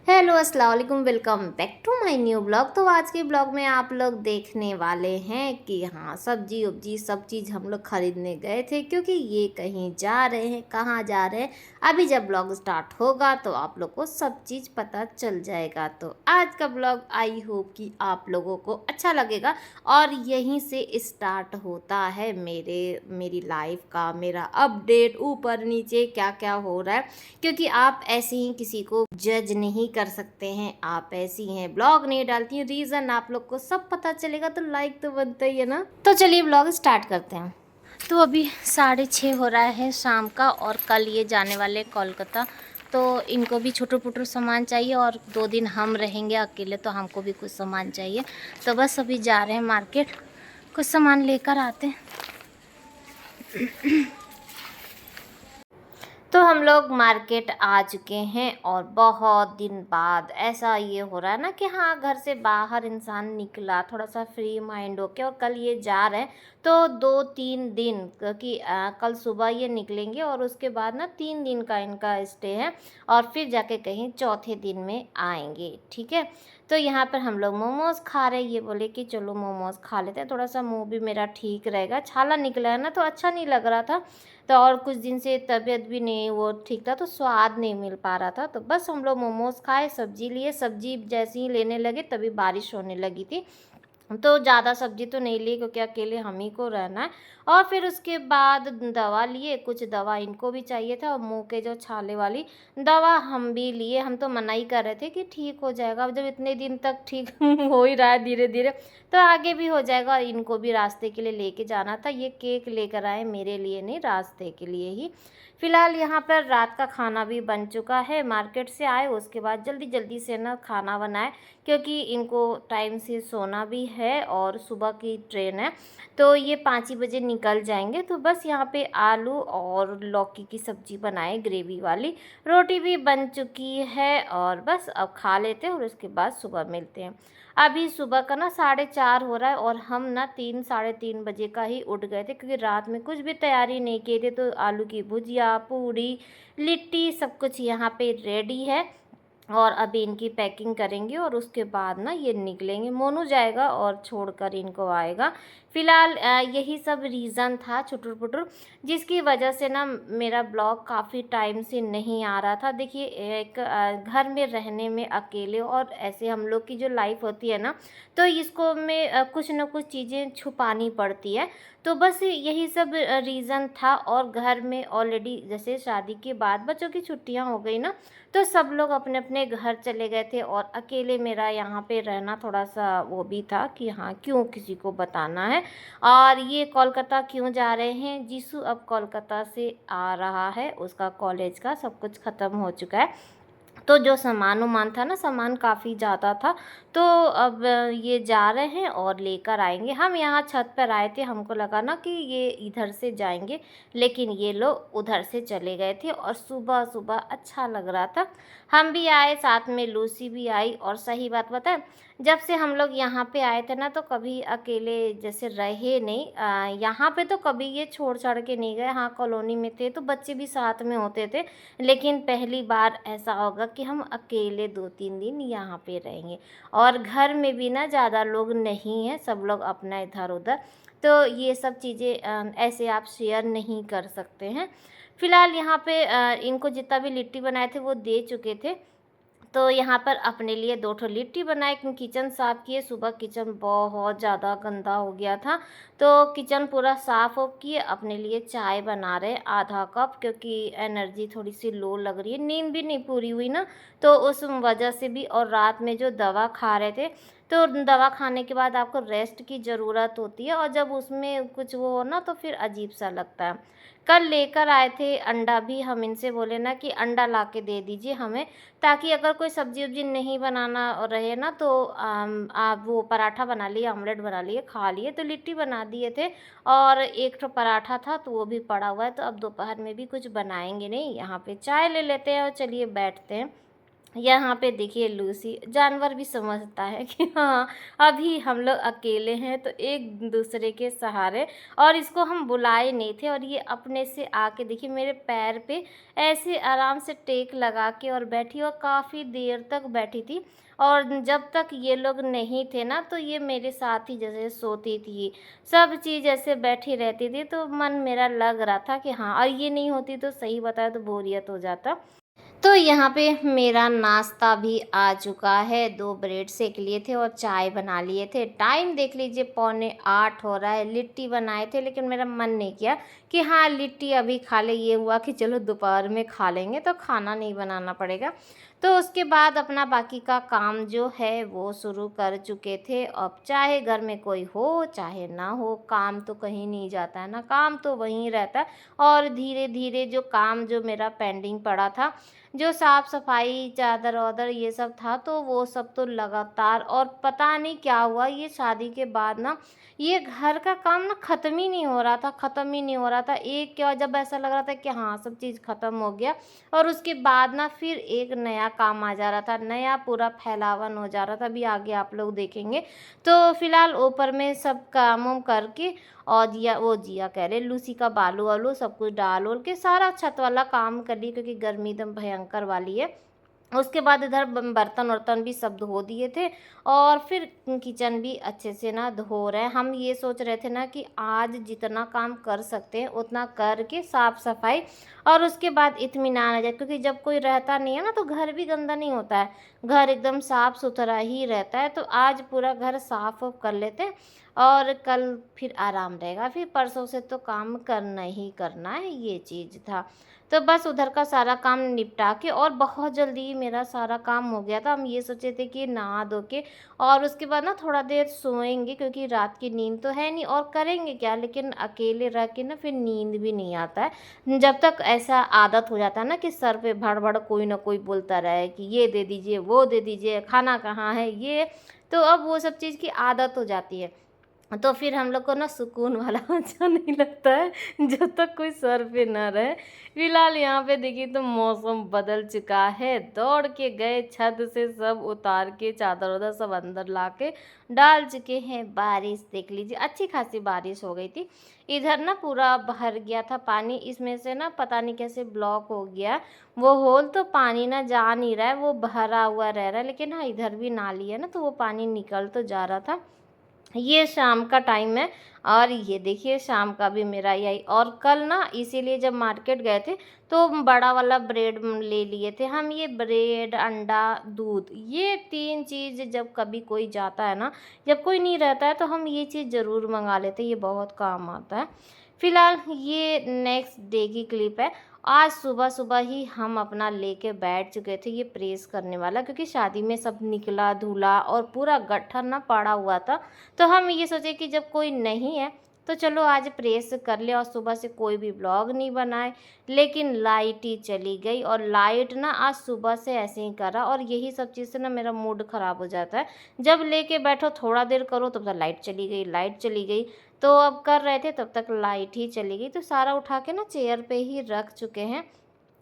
Hello अस्सलाम वालेकुम, welcome back to my new vlog. तो आज के ब्लॉग में आप लोग देखने वाले हैं कि हाँ, सब्जी उब्जी सब चीज़ हम लोग ख़रीदने गए थे क्योंकि ये कहीं जा रहे हैं। कहाँ जा रहे हैं अभी जब ब्लॉग स्टार्ट होगा तो आप लोग को सब चीज़ पता चल जाएगा। तो आज का ब्लॉग आई होप कि आप लोगों को अच्छा लगेगा और यहीं से स्टार्ट होता है मेरी लाइफ का, मेरा अपडेट ऊपर नीचे क्या क्या हो रहा है, क्योंकि आप ऐसे ही किसी को जज नहीं कर सकते हैं। आप ऐसी हैं, ब्लॉग नहीं डालती हैं, रीज़न आप लोग को सब पता चलेगा तो लाइक तो बनता ही है ना। तो चलिए ब्लॉग स्टार्ट करते हैं। तो अभी 6:30 हो रहा है शाम का और कल ये जाने वाले कोलकाता। तो इनको भी छोटू पुटू सामान चाहिए और 2 दिन हम रहेंगे अकेले तो हमको भी कुछ सामान चाहिए। तो बस अभी जा रहे हैं मार्केट, कुछ सामान लेकर आते हैं। तो हम लोग मार्केट आ चुके हैं और बहुत दिन बाद ऐसा ये हो रहा है ना कि हाँ, घर से बाहर इंसान निकला थोड़ा सा फ्री माइंड होके, और कल ये जा रहे हैं तो 2-3 दिन, क्योंकि कल सुबह ये निकलेंगे और उसके बाद ना 3 दिन का इनका स्टे है और फिर जाके कहीं चौथे दिन में आएंगे। ठीक है, तो यहाँ पर हम लोग मोमोज़ खा रहे हैं। ये बोले कि चलो मोमोज़ खा लेते हैं, थोड़ा सा मुंह भी मेरा ठीक रहेगा, छाला निकला है ना तो अच्छा नहीं लग रहा था। तो और कुछ दिन से तबीयत भी नहीं वो ठीक था तो स्वाद नहीं मिल पा रहा था। तो बस हम लोग मोमोज़ खाए, सब्ज़ी लिए, सब्ज़ी जैसे ही लेने लगे तभी बारिश होने लगी थी। तो ज़्यादा सब्ज़ी तो नहीं ली क्योंकि अकेले हम ही को रहना है। और फिर उसके बाद दवा लिए, कुछ दवा इनको भी चाहिए था और मुँह के जो छाले वाली दवा हम भी लिए। हम तो मना ही कर रहे थे कि ठीक हो जाएगा, अब जब इतने दिन तक ठीक हो ही रहा है धीरे धीरे तो आगे भी हो जाएगा। और इनको भी रास्ते के लिए लेके जाना था, ये केक लेकर आए, मेरे लिए नहीं, रास्ते के लिए ही। फ़िलहाल यहाँ पर रात का खाना भी बन चुका है, मार्केट से आए उसके बाद जल्दी जल्दी से ना खाना बनाए क्योंकि इनको टाइम से सोना भी है और सुबह की ट्रेन है। तो ये 5 ही बजे निकल जाएंगे। तो बस यहाँ पे आलू और लौकी की सब्ज़ी बनाए ग्रेवी वाली, रोटी भी बन चुकी है और बस अब खा लेते हैं और उसके बाद सुबह मिलते हैं। अभी सुबह का ना 4:30 हो रहा है और हम ना 3-3:30 बजे का ही उठ गए थे क्योंकि रात में कुछ भी तैयारी नहीं किए थे। तो आलू की भुजिया, पूड़ी, लिट्टी सब कुछ यहाँ पे रेडी है और अभी इनकी पैकिंग करेंगे और उसके बाद ना ये निकलेंगे। मोनू जाएगा और छोड़कर इनको आएगा। फ़िलहाल यही सब रीज़न था छुटुर पुटुर जिसकी वजह से ना मेरा ब्लॉग काफ़ी टाइम से नहीं आ रहा था। देखिए, एक घर में रहने में अकेले और ऐसे हम लोग की जो लाइफ होती है ना, तो इसको में कुछ ना कुछ चीज़ें छुपानी पड़ती है। तो बस यही सब रीज़न था। और घर में ऑलरेडी जैसे शादी के बाद बच्चों की छुट्टियां हो गई ना, तो सब लोग अपने अपने घर चले गए थे और अकेले मेरा यहाँ पे रहना थोड़ा सा वो भी था कि हाँ, क्यों किसी को बताना है। और ये कोलकाता क्यों जा रहे हैं, जीसू अब कोलकाता से आ रहा है, उसका कॉलेज का सब कुछ ख़त्म हो चुका है। तो जो सामान वामान था ना, सामान काफ़ी ज़्यादा था। तो अब ये जा रहे हैं और लेकर आएंगे। हम यहाँ छत पर आए थे, हमको लगा ना कि ये इधर से जाएंगे, लेकिन ये लोग उधर से चले गए थे और सुबह सुबह अच्छा लग रहा था। हम भी आए, साथ में लूसी भी आई। और सही बात बताएं, जब से हम लोग यहाँ पे आए थे ना तो कभी अकेले जैसे रहे नहीं। यहाँ पे तो कभी ये छोड़ छाड़ के नहीं गए। हाँ, कॉलोनी में थे तो बच्चे भी साथ में होते थे, लेकिन पहली बार ऐसा होगा कि हम अकेले 2-3 दिन यहाँ पे रहेंगे। और घर में भी ना ज़्यादा लोग नहीं हैं, सब लोग अपना इधर उधर। तो ये सब चीज़ें ऐसे आप शेयर नहीं कर सकते हैं। फ़िलहाल यहाँ पे इनको जितना भी लिट्टी बनाए थे वो दे चुके थे। तो यहाँ पर अपने लिए 2 ठो लिट्टी बनाए, किचन साफ़ किए। सुबह किचन बहुत ज़्यादा गंदा हो गया था तो किचन पूरा साफ़ हो किए। अपने लिए चाय बना रहे आधा कप, क्योंकि एनर्जी थोड़ी सी लो लग रही है, नींद भी नहीं पूरी हुई ना तो उस वजह से भी। और रात में जो दवा खा रहे थे तो दवा खाने के बाद आपको रेस्ट की ज़रूरत होती है और जब उसमें कुछ वो हो ना तो फिर अजीब सा लगता है। कल लेकर आए थे अंडा भी, हम इनसे बोले ना कि अंडा ला के दे दीजिए हमें, ताकि अगर कोई सब्जी वब्जी नहीं बनाना रहे ना तो आप वो पराठा बना लिए, ऑमलेट बना लिए, खा लिए। तो लिट्टी बना दिए थे और एक ठो पराठा था तो वो भी पड़ा हुआ है। तो अब दोपहर में भी कुछ बनाएंगे नहीं, यहाँ पे चाय ले लेते हैं और चलिए बैठते हैं। यहाँ पे देखिए लूसी जानवर भी समझता है कि हाँ, अभी हम लोग अकेले हैं तो एक दूसरे के सहारे, और इसको हम बुलाए नहीं थे और ये अपने से आके देखिए मेरे पैर पे ऐसे आराम से टेक लगा के और बैठी, और काफ़ी देर तक बैठी थी। और जब तक ये लोग नहीं थे ना तो ये मेरे साथ ही जैसे सोती थी, सब चीज़ ऐसे बैठी रहती थी, तो मन मेरा लग रहा था कि हाँ, और ये नहीं होती तो सही बताया तो बोरियत हो जाता। तो यहाँ पे मेरा नाश्ता भी आ चुका है, 2 ब्रेड सेक लिए थे और चाय बना लिए थे। टाइम देख लीजिए पौने 8 हो रहा है। लिट्टी बनाए थे लेकिन मेरा मन नहीं किया कि हाँ, लिट्टी अभी खा ले, ये हुआ कि चलो दोपहर में खा लेंगे तो खाना नहीं बनाना पड़ेगा। तो उसके बाद अपना बाकी का काम जो है वो शुरू कर चुके थे। अब चाहे घर में कोई हो चाहे ना हो, काम तो कहीं नहीं जाता है ना, काम तो वहीं रहता है। और धीरे-धीरे जो काम जो मेरा पेंडिंग पड़ा था, जो साफ-सफाई, चादर-वादर ये सब था, तो वो सब तो लगातार, और पता नहीं क्या हुआ ये शादी के बाद ना, ये घर का काम ना ख़त्म ही नहीं हो रहा था, ख़त्म ही नहीं हो रहा था। एक क्या, जब ऐसा लग रहा था कि हाँ, सब चीज़ ख़त्म हो गया, और उसके बाद ना फिर एक नया काम आ जा रहा था, नया पूरा फैलावन हो जा रहा था। अभी आगे आप लोग देखेंगे। तो फिलहाल ऊपर में सब काम-वाम करके, और जिया कह रहे, लूसी का बालू-वालू सब कुछ डाल-वूल के सारा छत वाला काम कर ली, क्योंकि गर्मी एकदम भयंकर वाली है। उसके बाद इधर बर्तन-वर्तन भी सब धो दिए थे, और फिर किचन भी अच्छे से ना धो रहे हैं। हम ये सोच रहे थे ना कि आज जितना काम कर सकते हैं उतना करके साफ-सफाई, और उसके बाद इत्मीनान आ जाए, क्योंकि जब कोई रहता नहीं है ना तो घर भी गंदा नहीं होता है, घर एकदम साफ-सुथरा ही रहता है। तो आज पूरा घर साफ-वाफ कर लेते हैं, और कल फिर आराम रहेगा, फिर परसों से तो काम करना ही करना है, ये चीज़ था। तो बस उधर का सारा काम निपटा के, और बहुत जल्दी मेरा सारा काम हो गया था। हम ये सोचे थे कि नहा धो के और उसके बाद ना थोड़ा देर सोएंगे, क्योंकि रात की नींद तो है नहीं, और करेंगे क्या, लेकिन अकेले रह के ना फिर नींद भी नहीं आता है। जब तक ऐसा आदत हो जाता है ना कि सर पे भड़-भड़ कोई ना कोई बोलता रहे कि ये दे दीजिए, वो दे दीजिए, खाना कहाँ है, ये, तो अब वो सब चीज़ की आदत हो जाती है। तो फिर हम लोग को ना सुकून वाला अच्छा नहीं लगता है जब तक कोई सर पे ना रहे। फिलहाल यहाँ पे देखिए तो मौसम बदल चुका है, दौड़ के गए छत से सब उतार के चादर वादर सब अंदर ला के डाल चुके हैं। बारिश देख लीजिए, अच्छी खासी बारिश हो गई थी। इधर ना पूरा भर गया था पानी, इसमें से ना पता नहीं कैसे ब्लॉक हो गया वो होल, तो पानी ना जा नहीं रहा है, वो भरा हुआ रह रहा है। लेकिन हाँ, इधर भी नाली है ना तो वो पानी निकल तो जा रहा था। ये शाम का टाइम है, और ये देखिए शाम का भी मेरा यही। और कल ना इसीलिए जब मार्केट गए थे तो बड़ा वाला ब्रेड ले लिए थे हम। ये ब्रेड, अंडा, दूध, ये 3 चीज़ जब कभी कोई जाता है ना, जब कोई नहीं रहता है तो हम ये चीज़ ज़रूर मंगा लेते हैं, ये बहुत काम आता है। फिलहाल ये नेक्स्ट डे की क्लिप है। आज सुबह-सुबह ही हम अपना लेके बैठ चुके थे ये प्रेस करने वाला, क्योंकि शादी में सब निकला-धुला और पूरा गट्ठर ना पड़ा हुआ था। तो हम ये सोचे कि जब कोई नहीं है तो चलो आज प्रेस कर ले, और सुबह से कोई भी व्लॉग नहीं बनाए। लेकिन लाइट ही चली गई, और लाइट ना आज सुबह से ऐसे ही करा, और यही सब चीज़ से ना मेरा मूड ख़राब हो जाता है। जब लेके बैठो थोड़ा देर करो तब तक लाइट चली गई, लाइट चली गई। तो अब कर रहे थे तब तक लाइट ही चली गई, तो सारा उठा के ना चेयर पे ही रख चुके हैं।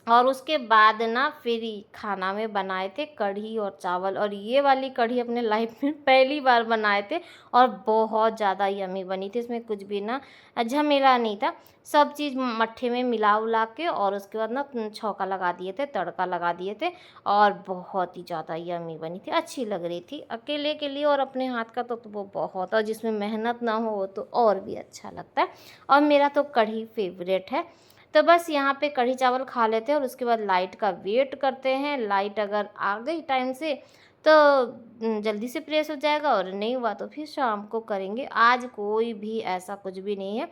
और उसके बाद ना फिर खाना में बनाए थे कढ़ी और चावल, और ये वाली कढ़ी अपने लाइफ में पहली बार बनाए थे, और बहुत ज़्यादा यम्मी बनी थी। इसमें कुछ भी ना झमेला नहीं था, सब चीज़ मट्ठे में मिला उला के, और उसके बाद ना छौंका लगा दिए थे, तड़का लगा दिए थे, और बहुत ही ज़्यादा यम्मी बनी थी, अच्छी लग रही थी। अकेले के लिए और अपने हाथ का तो वो बहुत, और जिसमें मेहनत ना हो वो तो और भी अच्छा लगता है। और मेरा तो कढ़ी फेवरेट है। तो बस यहाँ पे कढ़ी चावल खा लेते हैं, और उसके बाद लाइट का वेट करते हैं। लाइट अगर आ गई टाइम से तो जल्दी से प्रेस हो जाएगा, और नहीं हुआ तो फिर शाम को करेंगे। आज कोई भी ऐसा कुछ भी नहीं है,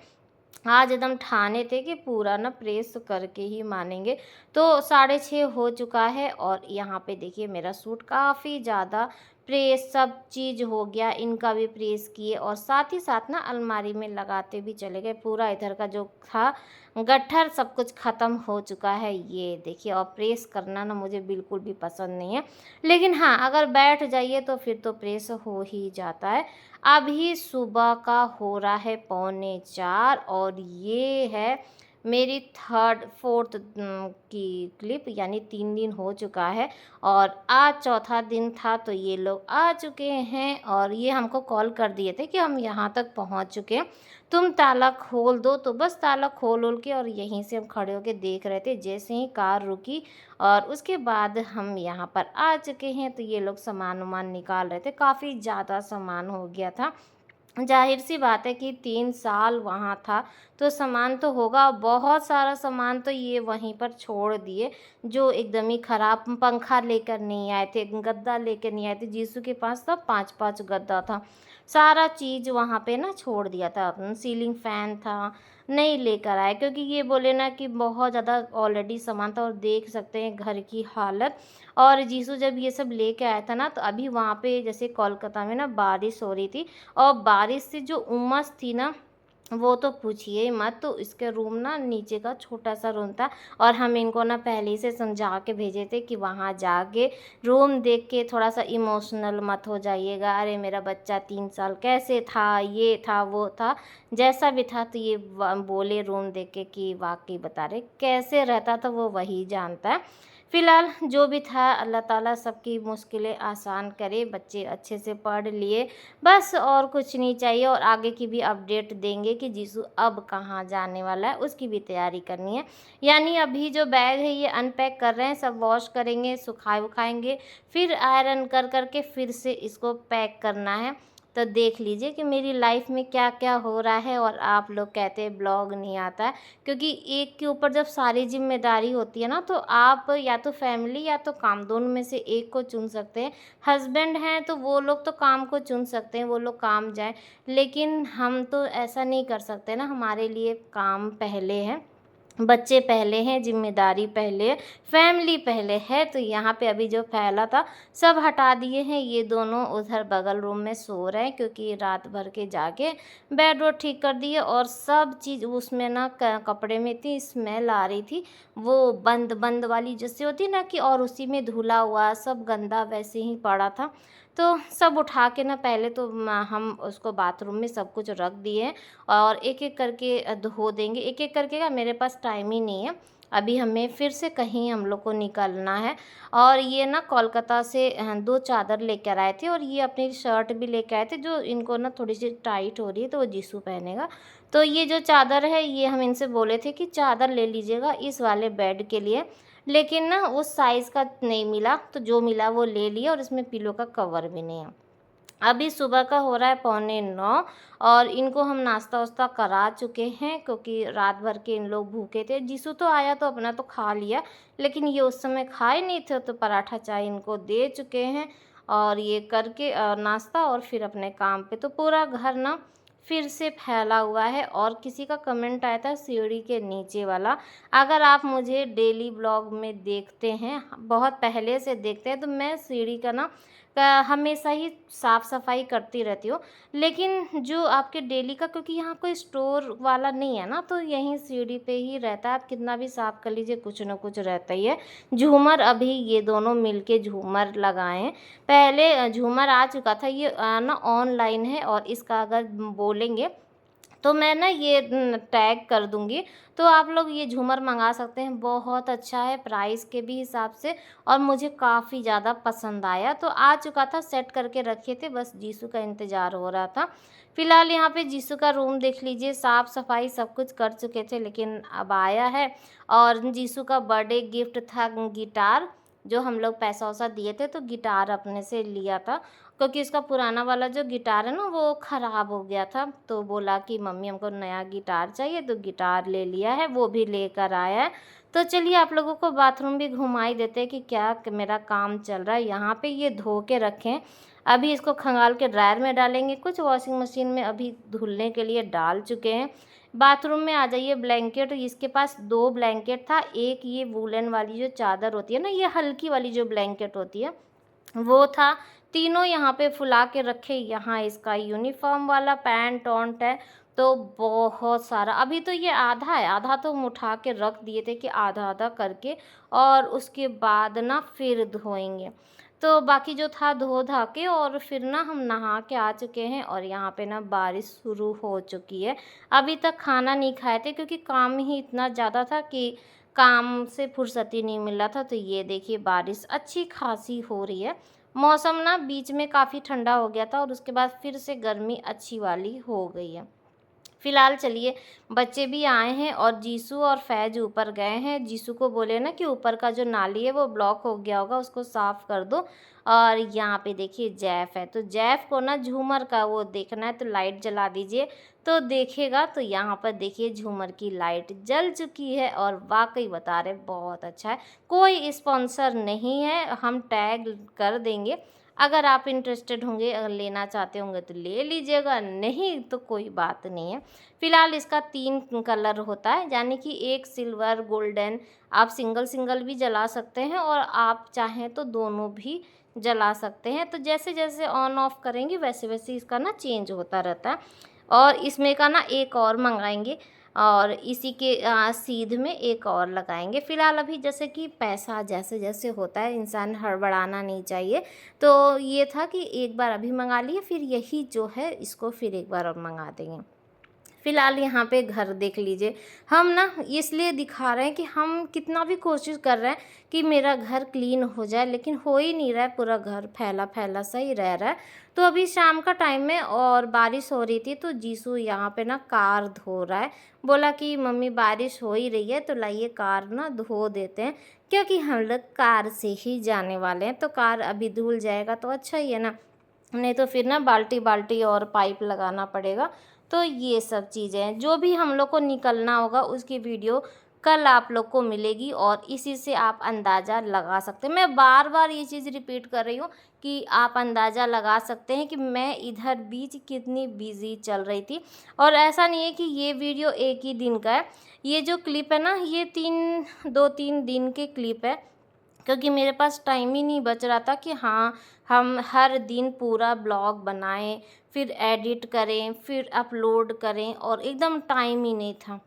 आज एकदम ठाने थे कि पूरा ना प्रेस करके ही मानेंगे। तो 6:30 हो चुका है, और यहाँ पे देखिए मेरा सूट काफ़ी ज़्यादा प्रेस सब चीज़ हो गया, इनका भी प्रेस किए, और साथ ही साथ ना अलमारी में लगाते भी चले गए। पूरा इधर का जो था गट्ठर सब कुछ ख़त्म हो चुका है, ये देखिए। और प्रेस करना ना मुझे बिल्कुल भी पसंद नहीं है, लेकिन हाँ, अगर बैठ जाइए तो फिर तो प्रेस हो ही जाता है। अभी सुबह का हो रहा है 3:45, और ये है मेरी थर्ड फोर्थ की क्लिप, यानी 3 दिन हो चुका है और आज चौथा दिन था। तो ये लोग आ चुके हैं और ये हमको कॉल कर दिए थे कि हम यहाँ तक पहुँच चुके हैं, तुम ताला खोल दो। तो बस ताला खोल के और यहीं से हम खड़े होके देख रहे थे। जैसे ही कार रुकी और उसके बाद हम यहाँ पर आ चुके हैं। तो ये लोग सामान वामान निकाल रहे थे, काफ़ी ज़्यादा सामान हो गया था। ज़ाहिर-सी बात है कि 3 साल वहाँ था, तो सामान तो होगा, बहुत सारा सामान तो ये वहीं पर छोड़ दिए, जो एकदम ही ख़राब। पंखा लेकर नहीं आए थे, गद्दा लेकर नहीं आए थे, जीसू के पास तो 5-5 गद्दा था। सारा चीज़ वहाँ पे ना छोड़ दिया था। सीलिंग फ़ैन था, नहीं लेकर आए, क्योंकि ये बोले ना कि बहुत ज़्यादा ऑलरेडी सामान था और देख सकते हैं घर की हालत। और जीसू जब ये सब लेके आया था ना, तो अभी वहाँ पे जैसे कोलकाता में ना बारिश हो रही थी और बारिश से जो उमस थी ना, वो तो पूछिए ही मत। तो इसके रूम ना नीचे का छोटा-सा रूम था और हम इनको ना पहले ही से समझा के भेजे थे कि वहाँ जाके रूम देख के थोड़ा-सा इमोशनल मत हो जाइएगा। अरे मेरा बच्चा 3 साल कैसे था, ये था, वो था, जैसा भी था। तो ये बोले रूम देख के कि वाक़ई बता रहे कैसे रहता था वो वही जानता है। फ़िलहाल जो भी था, अल्लाह ताला सबकी मुश्किलें आसान करे, बच्चे अच्छे से पढ़ लिए, बस और कुछ नहीं चाहिए। और आगे की भी अपडेट देंगे कि जीसू अब कहाँ जाने वाला है, उसकी भी तैयारी करनी है। यानी अभी जो बैग है ये अनपैक कर रहे हैं, सब वॉश करेंगे, सुखाएँगे, फिर आयरन कर के फिर से इसको पैक करना है। तो देख लीजिए कि मेरी लाइफ़ में क्या-क्या हो रहा है। और आप लोग कहते हैं ब्लॉग नहीं आता है, क्योंकि एक के ऊपर जब सारी ज़िम्मेदारी होती है ना, तो आप या तो फैमिली या तो काम, दोनों में से एक को चुन सकते हैं। हस्बैंड हैं तो वो लोग तो काम को चुन सकते हैं, वो लोग काम जाएँ, लेकिन हम तो ऐसा नहीं कर सकते ना, हमारे लिए काम पहले है, बच्चे पहले हैं, ज़िम्मेदारी पहले है, फैमिली पहले है। तो यहाँ पे अभी जो फैला था सब हटा दिए हैं। ये दोनों उधर बगल रूम में सो रहे हैं, क्योंकि रात भर के जाके बेड वोड ठीक कर दिए और सब चीज़ उसमें ना कपड़े में इतनी स्मेल आ रही थी, वो बंद बंद वाली जैसे होती है ना कि, और उसी में धुला हुआ सब गंदा वैसे ही पड़ा था। तो सब उठा के ना पहले तो हम उसको बाथरूम में सब कुछ रख दिए और एक-एक करके धो देंगे। एक-एक करके क्या, मेरे पास टाइम ही नहीं है। अभी हमें फिर से कहीं हम लोग को निकलना है। और ये ना कोलकाता से 2 चादर लेकर आए थे और ये अपनी शर्ट भी लेके आए थे, जो इनको ना थोड़ी-सी टाइट हो रही है, तो वो जीसू पहनेगा। तो ये जो चादर है, ये हम इनसे बोले थे कि चादर ले लीजिएगा इस वाले बेड के लिए, लेकिन ना उस साइज़ का नहीं मिला, तो जो मिला वो ले लिया और इसमें पिलो का कवर भी नहीं है। अभी सुबह का हो रहा है 8:45 और इनको हम नाश्ता-वाश्ता करा चुके हैं, क्योंकि रात भर के इन लोग भूखे थे। जीसू तो आया तो अपना तो खा लिया, लेकिन ये उस समय खाए नहीं थे, तो पराठा चाय इनको दे चुके हैं और ये करके नाश्ता और फिर अपने काम पे। तो पूरा घर ना फिर से फैला हुआ है। और किसी का कमेंट आया था सीढ़ी के नीचे वाला, अगर आप मुझे डेली ब्लॉग में देखते हैं, बहुत पहले से देखते हैं, तो मैं सीढ़ी का ना हमेशा ही साफ़-सफ़ाई करती रहती हूँ। लेकिन जो आपके डेली का, क्योंकि यहाँ कोई स्टोर वाला नहीं है ना, तो यहीं सीढ़ी पे ही रहता है, आप कितना भी साफ़ कर लीजिए, कुछ न कुछ रहता ही है। झूमर अभी ये दोनों मिलके झूमर लगाए हैं। पहले झूमर आ चुका था, ये ना ऑनलाइन है और इसका अगर बोलेंगे तो मैं ना ये टैग कर दूँगी, तो आप लोग ये झूमर मँगा सकते हैं। बहुत अच्छा है प्राइस के भी हिसाब से और मुझे काफ़ी ज़्यादा पसंद आया। तो आ चुका था, सेट करके रखे थे, बस जीसू का इंतज़ार हो रहा था। फ़िलहाल यहाँ पे जीसू का रूम देख लीजिए, साफ़-सफ़ाई सब कुछ कर चुके थे, लेकिन अब आया है। और जीसू का बर्थडे गिफ्ट था गिटार, जो हम लोग पैसा-वैसा दिए थे, तो गिटार अपने से लिया था, क्योंकि उसका पुराना वाला जो गिटार है ना, वो ख़राब हो गया था। तो बोला कि मम्मी हमको नया गिटार चाहिए, तो गिटार ले लिया है, वो भी लेकर आया है। तो चलिए आप लोगों को बाथरूम भी घुमा ही देते हैं कि क्या मेरा काम चल रहा है। यहाँ पे ये धो के रखें, अभी इसको खंगाल के ड्रायर में डालेंगे, कुछ वॉशिंग मशीन में अभी धुलने के लिए डाल चुके हैं। बाथरूम में आ जाइए, ब्लैंकेट इसके पास 2 ब्लैंकेट था, एक ये वूलन वाली जो चादर होती है ना, ये हल्की वाली जो ब्लैंकेट होती है, वो था। तीनों यहाँ पे फुला के रखे। यहाँ इसका यूनिफ़ॉर्म वाला पैंट-वॉन्ट है, तो बहुत सारा, अभी तो ये आधा है, आधा तो हम उठा के रख दिए थे कि आधा-आधा करके, और उसके बाद ना फिर धोएँगे। तो बाकी जो था धो-धा के और फिर ना हम नहा के आ चुके हैं, और यहाँ पे ना बारिश शुरू हो चुकी है। अभी तक खाना नहीं खाए थे क्योंकि काम ही इतना ज़्यादा था कि काम से फुर्सत ही नहीं मिल रहा था। तो ये देखिए बारिश अच्छी खासी हो रही है। मौसम ना बीच में काफ़ी ठंडा हो गया था और उसके बाद फिर से गर्मी अच्छी वाली हो गई है। फिलहाल चलिए, बच्चे भी आए हैं और जीसू और फैज़ ऊपर गए हैं। जीसू को बोले ना कि ऊपर का जो नाली है वो ब्लॉक हो गया होगा, उसको साफ़ कर दो। और यहाँ पे देखिए जैफ है, तो जैफ को ना झूमर का वो देखना है, तो लाइट जला दीजिए तो देखेगा। तो यहाँ पर देखिए झूमर की लाइट जल चुकी है और वाक़ई बता रहे बहुत अच्छा है। कोई स्पॉन्सर नहीं है, हम टैग कर देंगे। अगर आप इंटरेस्टेड होंगे, अगर लेना चाहते होंगे तो ले लीजिएगा, नहीं तो कोई बात नहीं है। फ़िलहाल इसका 3 कलर होता है, यानी कि एक सिल्वर, गोल्डन। आप सिंगल-सिंगल भी जला सकते हैं और आप चाहें तो दोनों भी जला सकते हैं। तो जैसे-जैसे ऑन ऑफ करेंगे वैसे-वैसे इसका ना चेंज होता रहता है। और इसमें का ना एक और मँगाएँगे और इसी के सीध में एक और लगाएँगे। फ़िलहाल अभी जैसे कि पैसा जैसे-जैसे होता है, इंसान हड़बड़ाना नहीं चाहिए। तो ये था कि एक बार अभी मँगा लिए, फिर यही जो है इसको फिर एक बार और मँगा देंगे। फ़िलहाल यहाँ पे घर देख लीजिए, हम ना इसलिए दिखा रहे हैं कि हम कितना भी कोशिश कर रहे हैं कि मेरा घर क्लीन हो जाए, लेकिन हो ही नहीं रहा है, पूरा घर फैला-फैला सा ही रह रहा है। तो अभी शाम का टाइम है और बारिश हो रही थी, तो जीसू यहाँ पे ना कार धो रहा है। बोला कि मम्मी बारिश हो ही रही है तो लाइए कार ना धो देते हैं, क्योंकि हम लोग कार से ही जाने वाले हैं, तो कार अभी धुल जाएगा तो अच्छा ही है ना। नहीं तो फिर ना बाल्टी-बाल्टी और पाइप लगाना पड़ेगा। तो ये सब चीज़ें हैं, जो भी हम लोग को निकलना होगा उसकी वीडियो कल आप लोग को मिलेगी और इसी से आप अंदाज़ा लगा सकते हैं। मैं बार-बार ये चीज़ रिपीट कर रही हूँ कि आप अंदाज़ा लगा सकते हैं कि मैं इधर बीच कितनी बिज़ी चल रही थी। और ऐसा नहीं है कि ये वीडियो एक ही दिन का है, ये जो क्लिप है ना ये 2-3 दिन के क्लिप है, क्योंकि मेरे पास टाइम ही नहीं बच रहा था कि हाँ, हम हर दिन पूरा ब्लॉग बनाएँ, फिर एडिट करें, फिर अपलोड करें, और एकदम टाइम ही नहीं था।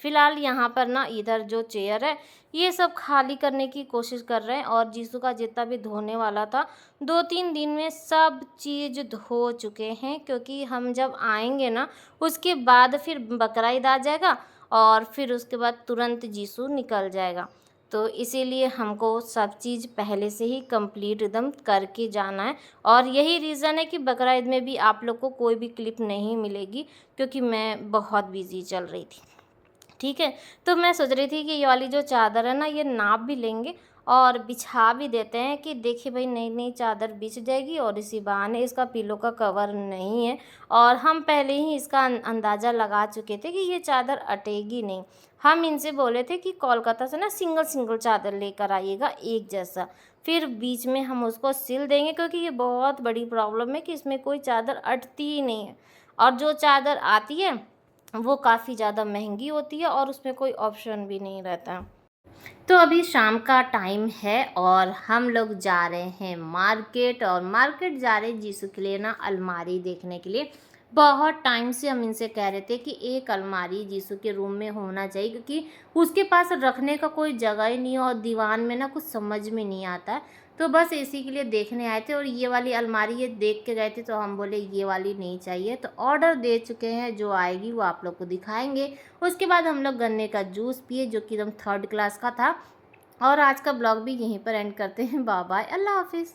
फ़िलहाल यहाँ पर ना इधर जो चेयर है, ये सब खाली करने की कोशिश कर रहे हैं, और जीसू का जितना भी धोने वाला था, 2-3 दिन में सब चीज़ धो चुके हैं, क्योंकि हम जब आएँगे ना, उसके बाद फिर बकरा ईद आ जाएगा और फिर उसके बाद तुरंत जीसू निकल जाएगा। तो इसीलिए हमको सब चीज़ पहले से ही कंप्लीट एकदम करके जाना है, और यही रीज़न है कि बकरा ईद में भी आप लोग को कोई भी क्लिप नहीं मिलेगी, क्योंकि मैं बहुत बिज़ी चल रही थी। ठीक है, तो मैं सोच रही थी कि ये वाली जो चादर है ना, ये नाप भी लेंगे और बिछा भी देते हैं कि देखिए भाई नई-नई चादर बिछ जाएगी, और इसी बहाने इसका पिलो का कवर नहीं है, और हम पहले ही इसका अंदाज़ा लगा चुके थे कि ये चादर अटेगी नहीं। हम इनसे बोले थे कि कोलकाता से ना सिंगल-सिंगल चादर लेकर आइएगा एक जैसा, फिर बीच में हम उसको सिल देंगे, क्योंकि ये बहुत बड़ी प्रॉब्लम है कि इसमें कोई चादर अटती ही नहीं है, और जो चादर आती है वो काफ़ी ज़्यादा महंगी होती है और उसमें कोई ऑप्शन भी नहीं रहता। तो अभी शाम का टाइम है और हम लोग जा रहे हैं मार्केट, और मार्केट जा रहे हैं जीसू के लिए ना अलमारी देखने के लिए। बहुत टाइम से हम इनसे कह रहे थे कि एक अलमारी जीसू के रूम में होना चाहिए, क्योंकि उसके पास रखने का कोई जगह ही नहीं है और दीवान में ना कुछ समझ में नहीं आता है। तो बस इसी के लिए देखने आए थे, और ये वाली अलमारी ये देख के गए थे, तो हम बोले ये वाली नहीं चाहिए, तो ऑर्डर दे चुके हैं, जो आएगी वो आप लोग को दिखाएंगे। उसके बाद हम लोग गन्ने का जूस पिए, जो कि एकदम 3rd क्लास का था। और आज का ब्लॉग भी यहीं पर एंड करते हैं। बाय बाय, अल्लाह हाफिज़।